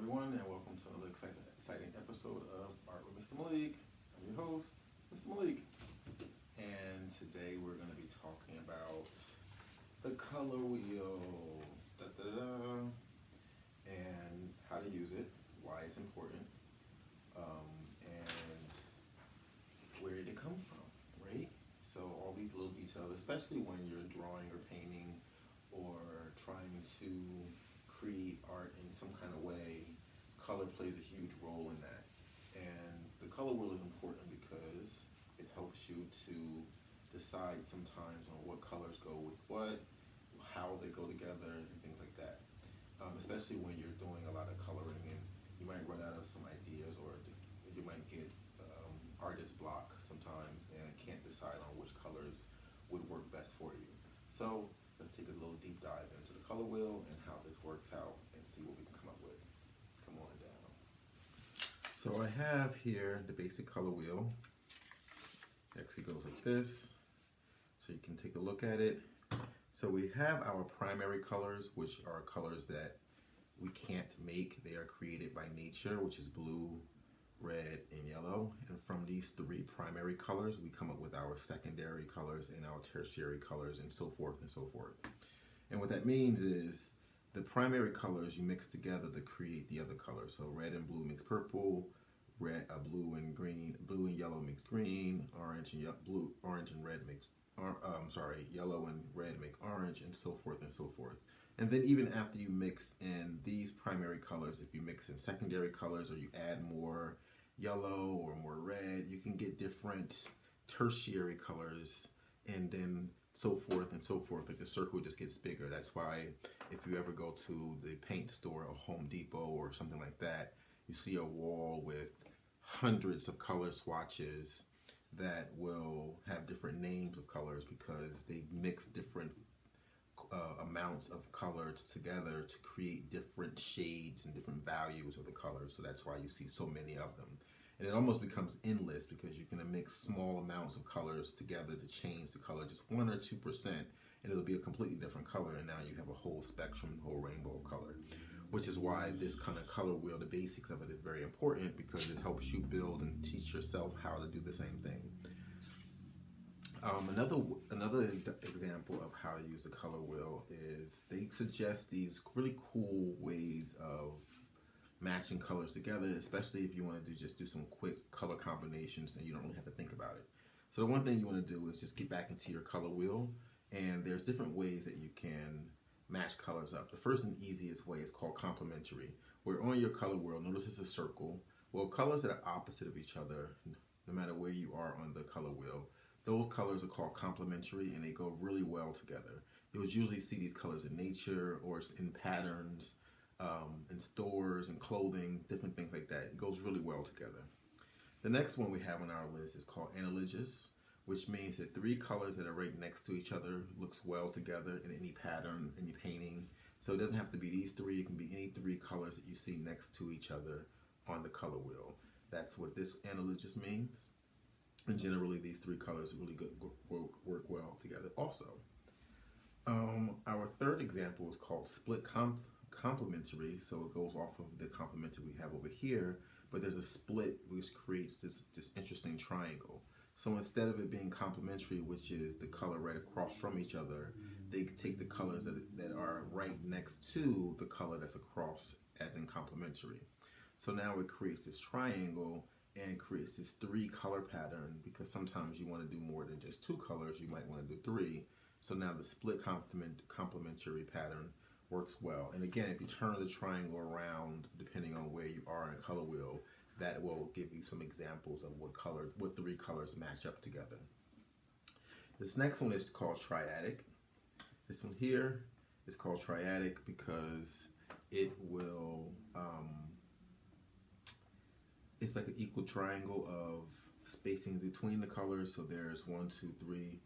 everyone, and welcome to another exciting episode of Art with Mr. Malik. I'm your host, Mr. Malik, and today we're going to be talking about the color wheel, and how to use it, why it's important, and where did it come from, right? So all these little details, especially when you're drawing or painting or trying to create art in some kind of way, color plays a huge role in that. And the color wheel is important because it helps you to decide sometimes on what colors go with what, how they go together, and things like that. Especially when you're doing a lot of coloring and you might run out of some ideas, or you might get artist block sometimes and can't decide on which colors would work best for you. So let's take a little deep dive into the color wheel and how this works out and see what we can come up with. Come on down. So I have here the basic color wheel. It actually goes like this, so you can take a look at it. So we have our primary colors, which are colors that we can't make. They are created by nature, which is blue, red, and yellow. And from these three primary colors, we come up with our secondary colors and our tertiary colors, and so forth and so forth. And what that means is the primary colors you mix together to create the other colors. So red and blue mix purple, blue and green, blue and yellow mix green, orange and red mix yellow and red make orange, and so forth and so forth. And then even after you mix in these primary colors, if you mix in secondary colors or you add more yellow or more red, you can get different tertiary colors, and then so forth and so forth. Like the circle just gets bigger. That's why if you ever go to the paint store or Home Depot or something like that, you see a wall with hundreds of color swatches that will have different names of colors because they mix different amounts of colors together to create different shades and different values of the colors. So that's why you see so many of them. And it almost becomes endless because you can mix small amounts of colors together to change the color, just 1 or 2%, and it'll be a completely different color. And now you have a whole spectrum, whole rainbow of color, which is why this kind of color wheel, the basics of it, is very important because it helps you build and teach yourself how to do the same thing. Another example of how to use the color wheel is they suggest these really cool ways of matching colors together, especially if you want to do some quick color combinations and you don't really have to think about it. So the one thing you want to do is just get back into your color wheel, and there's different ways that you can match colors up. The first and easiest way is called complementary. Where on your color wheel, notice it's a circle. Well, colors that are opposite of each other, no matter where you are on the color wheel, those colors are called complementary, and they go really well together. You'll usually see these colors in nature or in patterns, in stores and clothing, different things like that. It goes really well together. The next one we have on our list is called analogous, which means that three colors that are right next to each other looks well together in any pattern, any painting. So it doesn't have to be these three. It can be any three colors that you see next to each other on the color wheel. That's what this analogous means. And generally, these three colors really work well together also. Our third example is called split complementary. So it goes off of the complementary we have over here, but there's a split which creates this interesting triangle. So instead of it being complementary, which is the color right across from each other, they take the colors that are right next to the color that's across, as in complementary. So now it creates this triangle and creates this three color pattern, because sometimes you want to do more than just two colors, you might want to do three. So now the split complementary pattern works well. And again, if you turn the triangle around, depending on where you are in a color wheel, that will give you some examples of what three colors match up together. This next one is called triadic. This one here is called triadic because it will, it's like an equal triangle of spacing between the colors. So there's 1, 2, 3,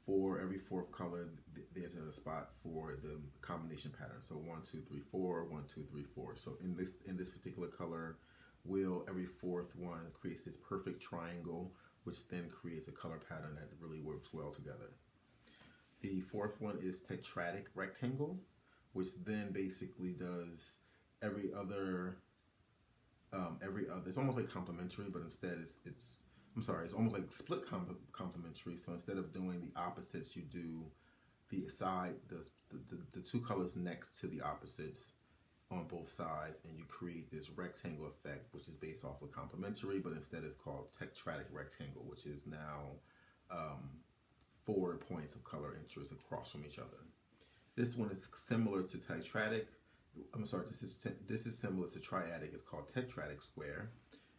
4. Every fourth color, there's a spot for the combination pattern. So 1, 2, 3, 4, 1, 2, 3, 4. So in this particular color wheel, every fourth one creates this perfect triangle, which then creates a color pattern that really works well together. The fourth one is tetradic rectangle, which then basically does every other every other. It's almost like complementary, but instead it's almost like split complementary. So instead of doing the opposites, you do the two colors next to the opposites on both sides, and you create this rectangle effect, which is based off of complementary, but instead it's called tetratic rectangle, which is now 4 points of color interest across from each other. This one is similar to tetratic. I'm sorry, this is similar to triadic. It's called tetratic square,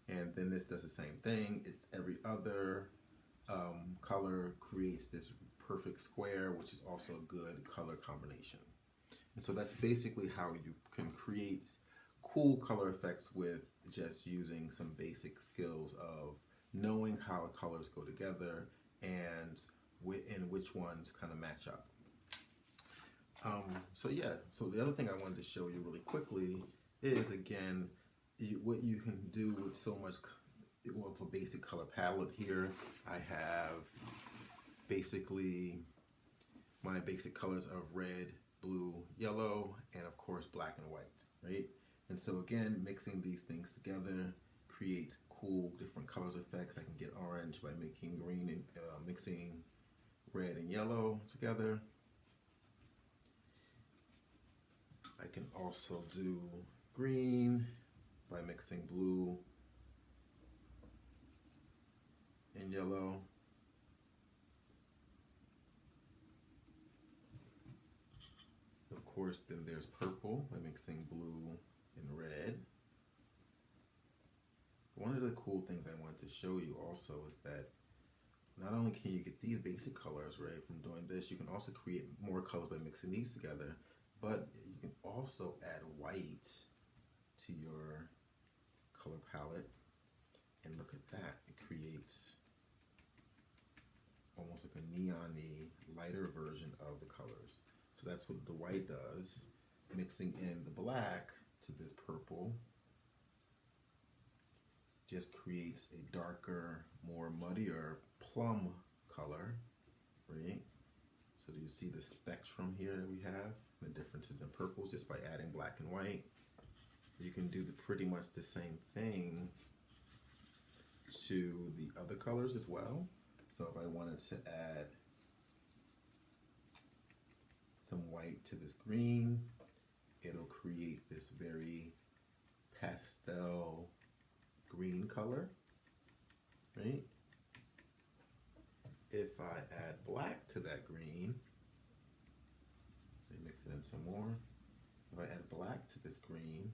and then this does the same thing. It's every other color creates this perfect square, which is also a good color combination. And so that's basically how you can create cool color effects with just using some basic skills of knowing how colors go together and which ones kind of match up. So the other thing I wanted to show you really quickly is, again, what you can do with so much, well, for basic color palette here, I have basically my basic colors of red, blue, yellow, and of course black and white, right? And so again, mixing these things together creates cool different colors effects. I can get orange by making green and mixing red and yellow together. I can also do green by mixing blue and yellow. Of course, then there's purple by mixing blue and red. One of the cool things I wanted to show you also is that not only can you get these basic colors, right, from doing this, you can also create more colors by mixing these together, but you can also add white to your color palette, and look at that. It creates almost like a neon-y, lighter version of the colors. So that's what the white does. Mixing in the black to this purple just creates a darker, more muddier plum color, right? So do you see the spectrum here that we have? The differences in purples just by adding black and white. You can do pretty much the same thing to the other colors as well. So if I wanted to add some white to this green, it'll create this very pastel green color, right? If I add black to that green, let me mix it in some more. If I add black to this green,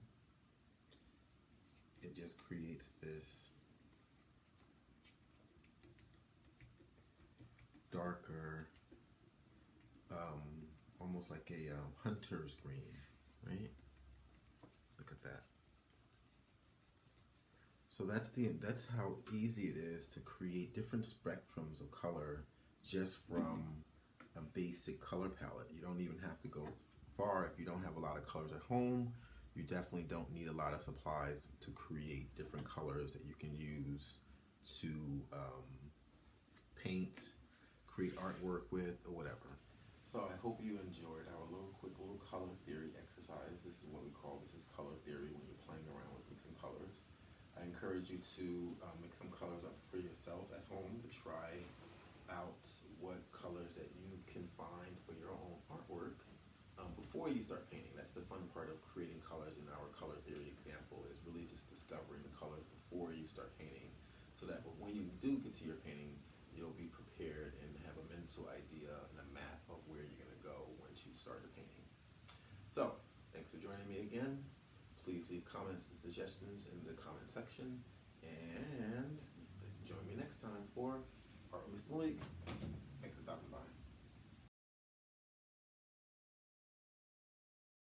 it just creates this darker, almost like a hunter's green, right? Look at that. So that's how easy it is to create different spectrums of color just from a basic color palette. You don't even have to go far if you don't have a lot of colors at home. You definitely don't need a lot of supplies to create different colors that you can use to paint, create artwork with, or whatever. So I hope you enjoyed our quick little color theory exercise. This is what we call color theory when you're playing around with mixing colors. I encourage you to mix some colors up for yourself at home to try out what colors that you can find for your own artwork before you start painting. That's the fun part of creating colors in our color theory example, is really just discovering the colors before you start painting, so that when you do get to your painting, you'll be prepared and have a mental idea and a map of where you're going to go once you start the painting. So, thanks for joining me again. Please leave comments and suggestions in the comment section, and join me next time for Art with Mr. Malik. Thanks for stopping by.